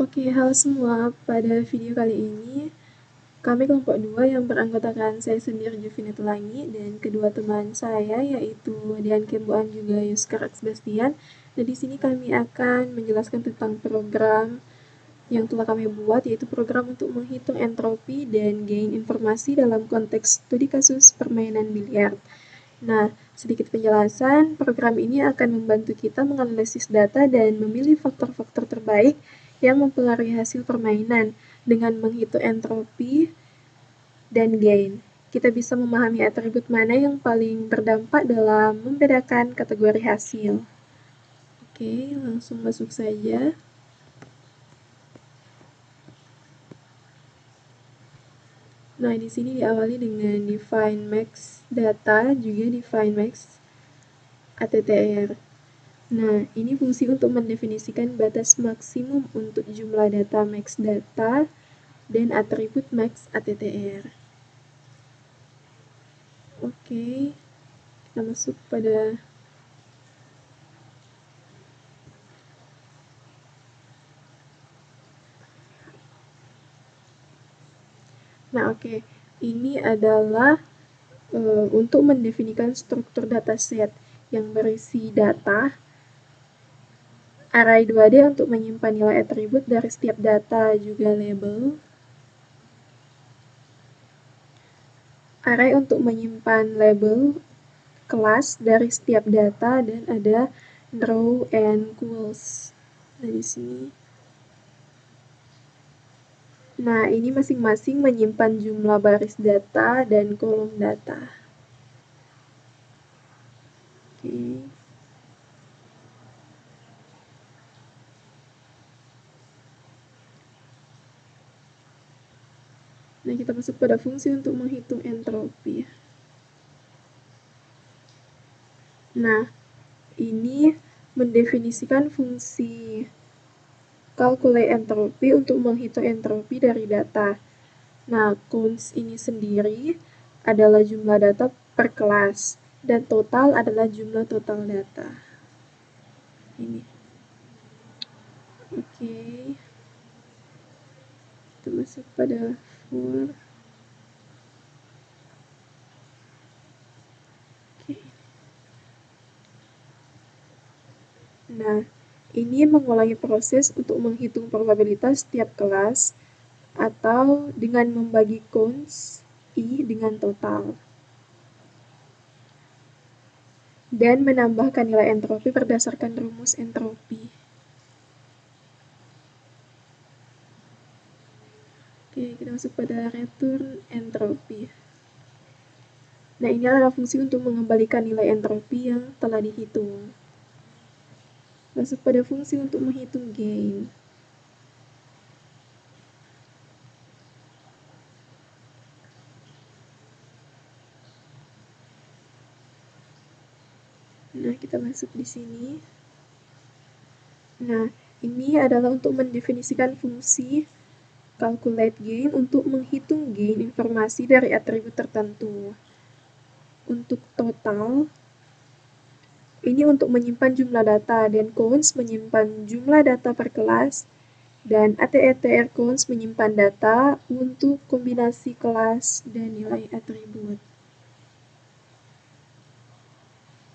Oke, halo semua. Pada video kali ini, kami kelompok 2 yang beranggotakan saya sendiri Juvina Tulangi dan kedua teman saya yaitu Dian Kemboan juga Yuskar Sebastian. Dan di sini kami akan menjelaskan tentang program yang telah kami buat, yaitu program untuk menghitung entropi dan gain informasi dalam konteks studi kasus permainan biliar. Nah, sedikit penjelasan, program ini akan membantu kita menganalisis data dan memilih faktor-faktor terbaik yang mempengaruhi hasil permainan dengan menghitung entropi dan gain. Kita bisa memahami atribut mana yang paling berdampak dalam membedakan kategori hasil. Oke, langsung masuk saja. Nah, di sini diawali dengan define max data, juga define max ATTR. Nah, ini fungsi untuk mendefinisikan batas maksimum untuk jumlah data max data dan atribut max ATTR. Oke, kita masuk pada ini adalah untuk mendefinisikan struktur dataset yang berisi data, array 2D untuk menyimpan nilai atribut dari setiap data, juga label, array untuk menyimpan label kelas dari setiap data, dan ada row and quotes. Nah, di sini. Nah, ini masing-masing menyimpan jumlah baris data dan kolom data. Oke. Nah, kita masuk pada fungsi untuk menghitung entropi. Nah, ini mendefinisikan fungsi calculate entropi untuk menghitung entropi dari data. Nah, counts ini sendiri adalah jumlah data per kelas, dan total adalah jumlah total data. Ini. Oke. Kita masuk pada for. Nah, ini mengulangi proses untuk menghitung probabilitas setiap kelas atau dengan membagi counts I dengan total dan menambahkan nilai entropi berdasarkan rumus entropi. Oke, kita masuk pada return entropi. Nah, ini adalah fungsi untuk mengembalikan nilai entropi yang telah dihitung. Masuk pada fungsi untuk menghitung gain. Nah, kita masuk di sini. Nah, ini adalah untuk mendefinisikan fungsi calculate gain untuk menghitung gain informasi dari atribut tertentu. Untuk total, ini untuk menyimpan jumlah data, dan counts menyimpan jumlah data per kelas, dan ATTR counts menyimpan data untuk kombinasi kelas dan nilai atribut.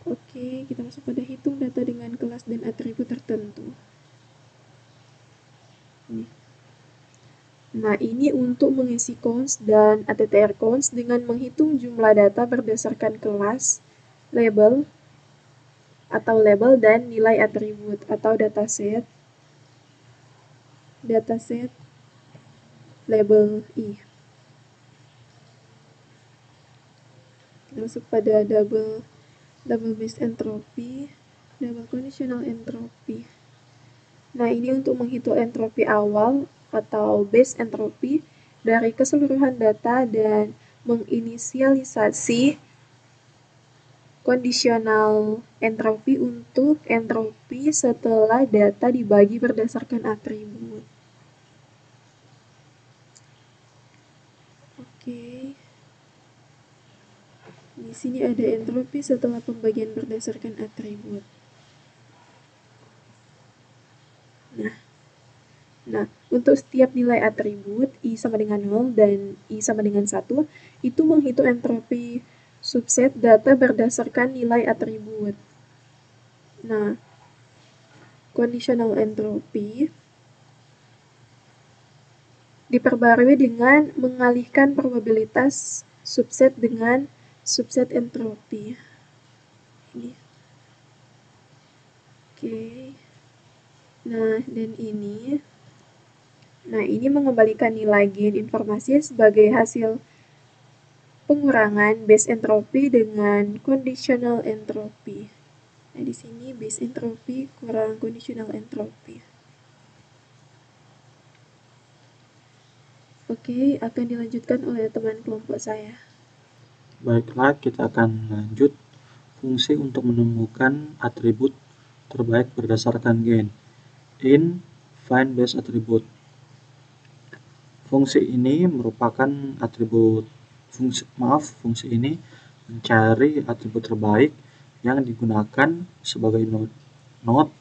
Oke, kita masuk pada hitung data dengan kelas dan atribut tertentu. Nah, ini untuk mengisi counts dan ATTR counts dengan menghitung jumlah data berdasarkan kelas, label, dan nilai atribut atau dataset label I. Kita masuk pada double base entropy, double conditional entropy. Nah, ini untuk menghitung entropi awal atau base entropi dari keseluruhan data dan menginisialisasi kondisional entropi untuk entropi setelah data dibagi berdasarkan atribut. Oke. Di sini ada entropi setelah pembagian berdasarkan atribut. Nah, Nah, untuk setiap nilai atribut I sama dengan 0 dan I sama dengan 1, itu menghitung entropi subset data berdasarkan nilai atribut. Nah, conditional entropy diperbarui dengan mengalihkan probabilitas subset dengan subset entropi. Ini. Oke. Nah, ini mengembalikan nilai gain informasi sebagai hasil pengurangan base entropi dengan conditional entropy. Nah, di sini base entropi kurang conditional entropy. Oke, akan dilanjutkan oleh teman kelompok saya. Baiklah, kita akan lanjut fungsi untuk menemukan atribut terbaik berdasarkan gain. In find best attribute. Fungsi ini merupakan fungsi ini mencari atribut terbaik yang digunakan sebagai node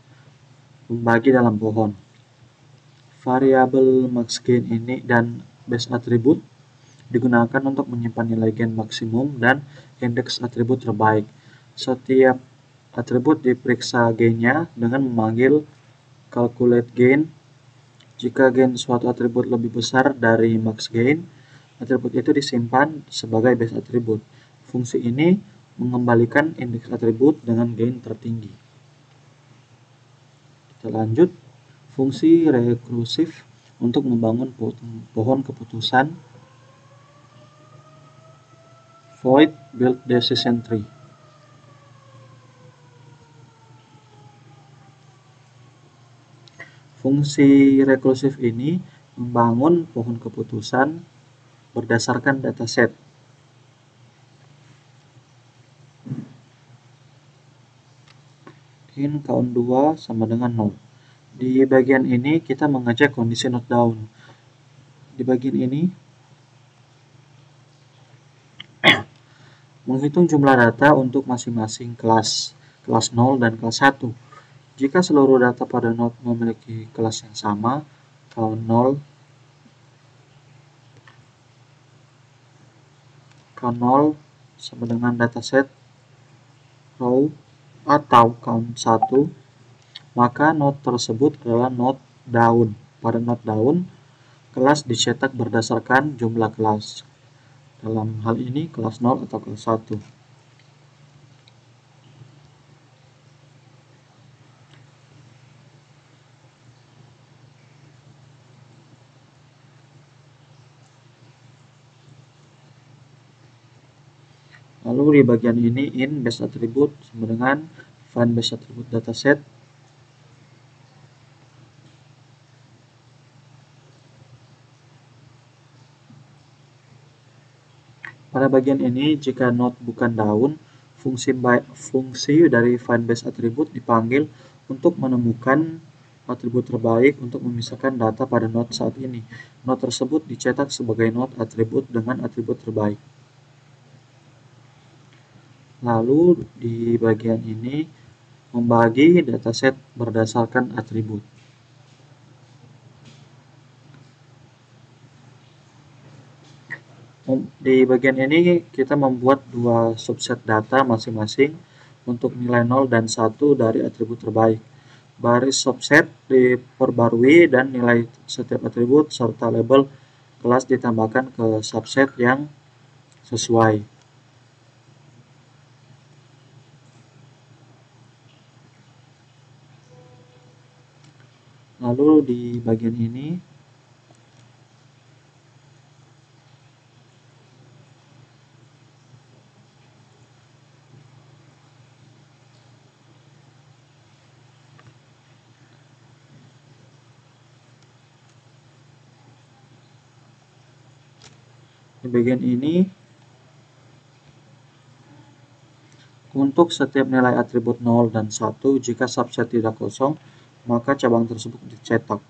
pembagi dalam pohon. Variabel max gain ini dan base attribute digunakan untuk menyimpan nilai gain maksimum dan indeks atribut terbaik. Setiap atribut diperiksa gainnya dengan memanggil calculate gain. Jika gain suatu atribut lebih besar dari max gain, atribut itu disimpan sebagai base atribut. Fungsi ini mengembalikan indeks atribut dengan gain tertinggi. Kita lanjut. Fungsi rekursif untuk membangun pohon keputusan void build decision tree. Fungsi rekursif ini membangun pohon keputusan berdasarkan dataset. In count 2 sama dengan 0. Di bagian ini kita mengecek kondisi not down. Di bagian ini menghitung jumlah data untuk masing-masing kelas 0 dan kelas 1. Jika seluruh data pada node memiliki kelas yang sama, count 0 sama dengan dataset row atau count 1, maka node tersebut adalah node down. Pada node down, kelas dicetak berdasarkan jumlah kelas. Dalam hal ini kelas 0 atau kelas 1. Lalu di bagian ini in base attribute sama dengan find base attribute dataset. Pada bagian ini, jika node bukan down, fungsi dari find base attribute dipanggil untuk menemukan atribut terbaik untuk memisahkan data pada node saat ini. Node tersebut dicetak sebagai node atribut dengan atribut terbaik. Lalu di bagian ini membagi dataset berdasarkan atribut. Di bagian ini kita membuat dua subset data masing-masing untuk nilai 0 dan 1 dari atribut terbaik. Baris subset diperbarui dan nilai setiap atribut serta label kelas ditambahkan ke subset yang sesuai. Lalu di bagian ini untuk setiap nilai atribut 0 dan 1, jika subset tidak kosong, maka cabang tersebut dicetak.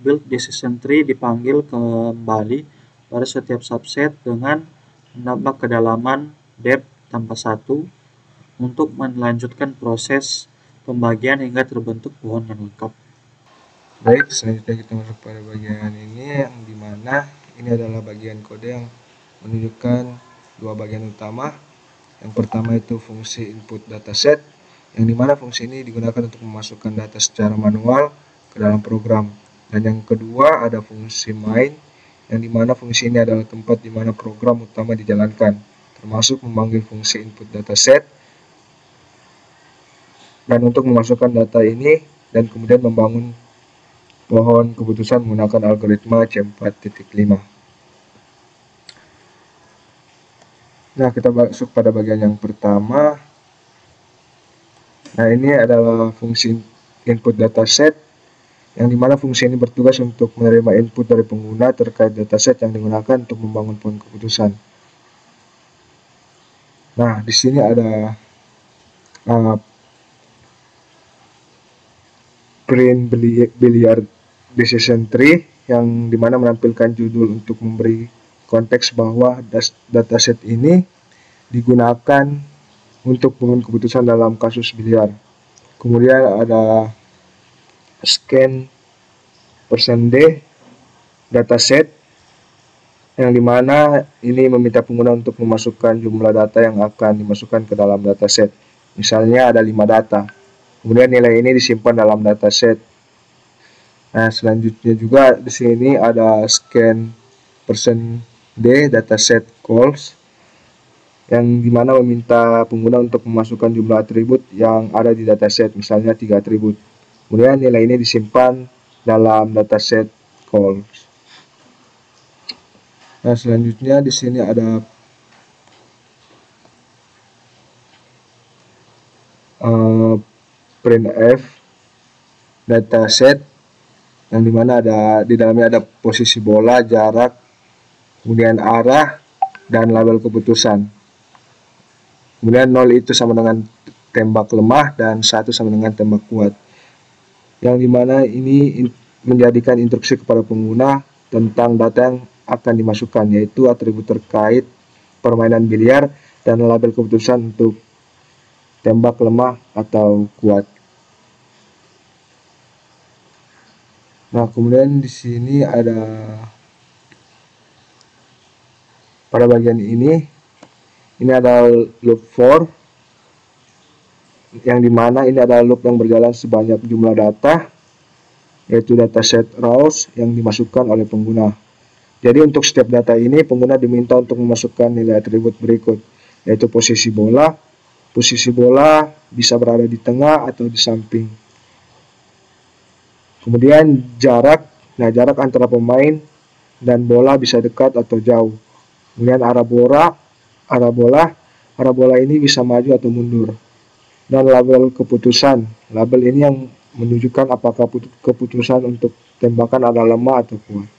Build decision tree dipanggil kembali pada setiap subset dengan menambah kedalaman depth tambah 1 untuk melanjutkan proses pembagian hingga terbentuk pohon yang lengkap. Baik, selanjutnya kita masuk pada bagian ini, yang dimana ini adalah bagian kode yang menunjukkan dua bagian utama. Yang pertama itu fungsi input dataset, yang dimana fungsi ini digunakan untuk memasukkan data secara manual ke dalam program. Dan yang kedua ada fungsi main, yang dimana fungsi ini adalah tempat dimana program utama dijalankan, termasuk memanggil fungsi input dataset dan untuk memasukkan data ini dan kemudian membangun pohon keputusan menggunakan algoritma C4.5. Nah, kita masuk pada bagian yang pertama. Nah, ini adalah fungsi input dataset, yang dimana fungsi ini bertugas untuk menerima input dari pengguna terkait dataset yang digunakan untuk membangun pohon keputusan. Nah, di sini ada print billiard decision tree, yang dimana menampilkan judul untuk memberi konteks bahwa dataset ini digunakan untuk pohon keputusan dalam kasus biliar. Kemudian ada scan %d dataset, yang dimana ini meminta pengguna untuk memasukkan jumlah data yang akan dimasukkan ke dalam dataset. Misalnya ada 5 data. Kemudian nilai ini disimpan dalam dataset. Nah, selanjutnya juga di sini ada scan %d dataset calls, yang dimana meminta pengguna untuk memasukkan jumlah atribut yang ada di dataset, misalnya 3 atribut. Kemudian nilai ini disimpan dalam dataset calls. Nah, selanjutnya di sini ada printf dataset, yang dimana di dalamnya ada posisi bola, jarak, kemudian arah, dan label keputusan. Kemudian 0 itu sama dengan tembak lemah dan 1 sama dengan tembak kuat, yang dimana ini menjadikan instruksi kepada pengguna tentang data yang akan dimasukkan, yaitu atribut terkait permainan biliar dan label keputusan untuk tembak lemah atau kuat. Nah, kemudian di sini ada pada bagian ini ada loop for, yang dimana ini adalah loop yang berjalan sebanyak jumlah data, yaitu dataset rows yang dimasukkan oleh pengguna. Jadi untuk setiap data ini pengguna diminta untuk memasukkan nilai atribut berikut, yaitu posisi bola. Posisi bola bisa berada di tengah atau di samping. Kemudian jarak, nah jarak antara pemain dan bola bisa dekat atau jauh. Kemudian arah bola ini bisa maju atau mundur. Dan label keputusan, label ini yang menunjukkan apakah keputusan untuk tembakan adalah lemah atau kuat.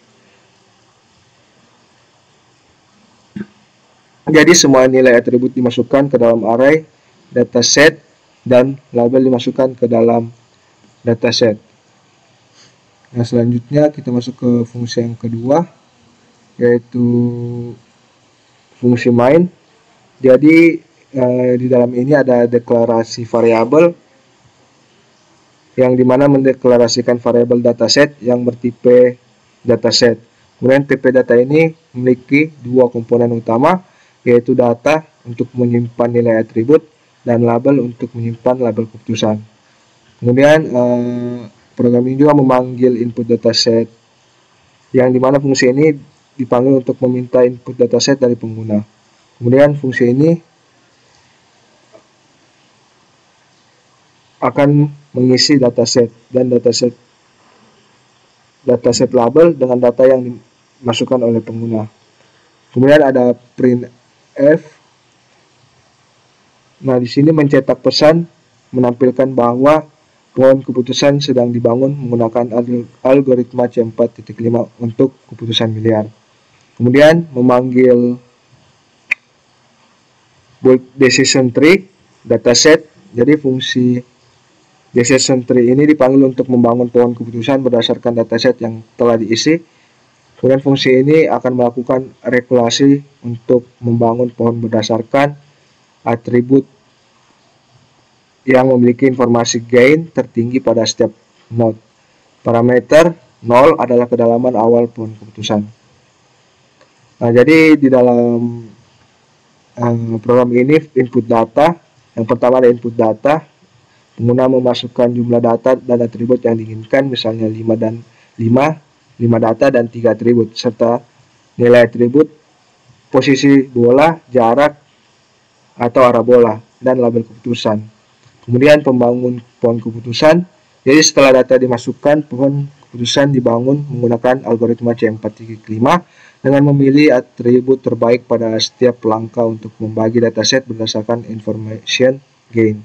Jadi semua nilai atribut dimasukkan ke dalam array dataset dan label dimasukkan ke dalam dataset. Nah, selanjutnya kita masuk ke fungsi yang kedua, yaitu fungsi main. Jadi di dalam ini ada deklarasi variabel, yang dimana mendeklarasikan variabel dataset yang bertipe dataset. Kemudian tipe data ini memiliki dua komponen utama, yaitu data untuk menyimpan nilai atribut dan label untuk menyimpan label keputusan. Kemudian program ini juga memanggil input dataset, yang dimana fungsi ini dipanggil untuk meminta input dataset dari pengguna. Kemudian fungsi ini akan mengisi dataset dan dataset label dengan data yang dimasukkan oleh pengguna. Kemudian ada printf. Nah, di sini mencetak pesan menampilkan bahwa pohon keputusan sedang dibangun menggunakan algoritma C4.5 untuk keputusan biliar. Kemudian memanggil bulk decision tree dataset. Jadi fungsi decision tree ini dipanggil untuk membangun pohon keputusan berdasarkan dataset yang telah diisi. Kemudian fungsi ini akan melakukan regulasi untuk membangun pohon berdasarkan atribut yang memiliki informasi gain tertinggi pada setiap node. parameter 0 adalah kedalaman awal pohon keputusan. Nah, jadi di dalam program ini input data, yang pertama ada input data, pengguna memasukkan jumlah data dan atribut yang diinginkan, misalnya 5 data dan 3 atribut, serta nilai atribut, posisi bola, jarak, atau arah bola, dan label keputusan. Kemudian pembangun pohon keputusan, jadi setelah data dimasukkan, pohon keputusan dibangun menggunakan algoritma C4.5 dengan memilih atribut terbaik pada setiap langkah untuk membagi dataset berdasarkan information gain.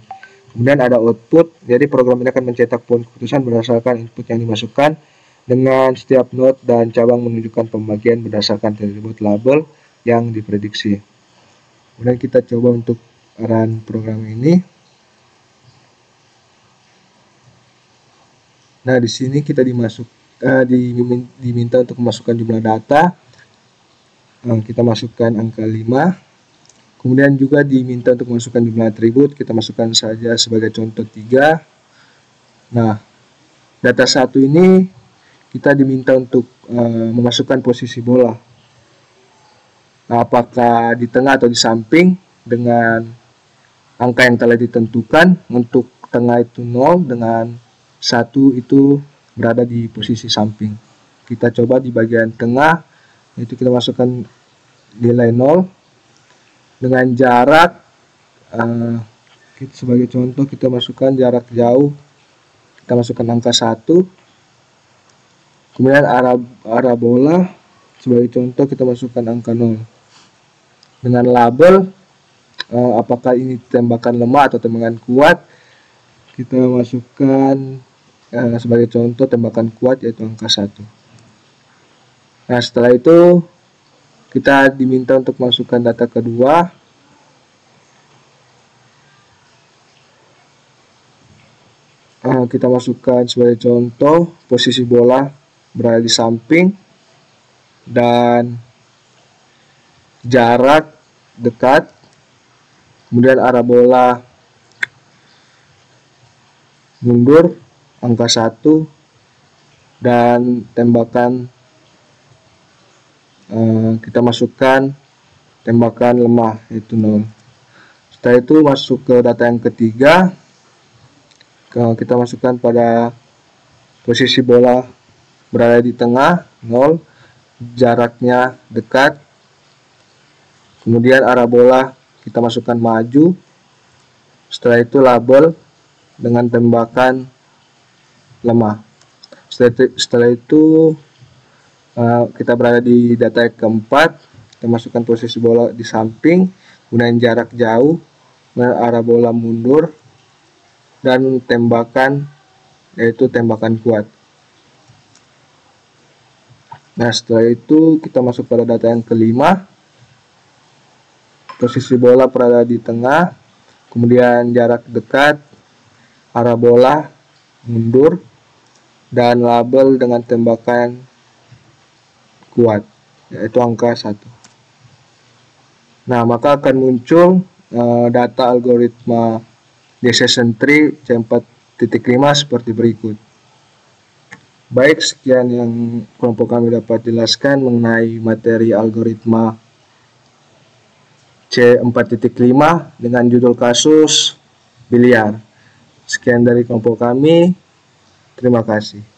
Kemudian ada output, jadi program ini akan mencetak pohon keputusan berdasarkan input yang dimasukkan dengan setiap node dan cabang menunjukkan pembagian berdasarkan atribut label yang diprediksi. Kemudian kita coba untuk run program ini. Nah, di sini kita diminta untuk memasukkan jumlah data. Kita masukkan angka 5. Kemudian juga diminta untuk memasukkan jumlah atribut. Kita masukkan saja sebagai contoh 3. Nah, data 1 ini kita diminta untuk memasukkan posisi bola. Nah, apakah di tengah atau di samping dengan angka yang telah ditentukan. Untuk tengah itu 0, dengan 1 itu berada di posisi samping. Kita coba di bagian tengah, itu kita masukkan nilai 0 dengan jarak, sebagai contoh kita masukkan jarak jauh, kita masukkan angka 1. Kemudian arah bola, sebagai contoh kita masukkan angka 0. Dengan label, apakah ini tembakan lemah atau tembakan kuat, kita masukkan sebagai contoh tembakan kuat, yaitu angka 1. Nah, setelah itu kita diminta untuk masukkan data kedua. Kita masukkan sebagai contoh posisi bola berada di samping dan jarak dekat, kemudian arah bola mundur angka 1, dan tembakan kita masukkan tembakan lemah, yaitu 0. Setelah itu masuk ke data yang ketiga, kita masukkan pada posisi bola berada di tengah 0, jaraknya dekat, kemudian arah bola kita masukkan maju. Setelah itu label dengan tembakan lemah. Setelah itu kita berada di data yang keempat, kita masukkan posisi bola di samping, kemudian jarak jauh, arah bola mundur, dan tembakan, yaitu tembakan kuat. Nah, setelah itu kita masuk pada data yang kelima, posisi bola berada di tengah, kemudian jarak dekat, arah bola mundur, dan label dengan tembakan kuat, yaitu angka 1. Nah, maka akan muncul data algoritma decision tree C4.5 seperti berikut. Baik, sekian yang kelompok kami dapat jelaskan mengenai materi algoritma C4.5 dengan judul kasus biliar. Sekian dari kelompok kami. Terima kasih.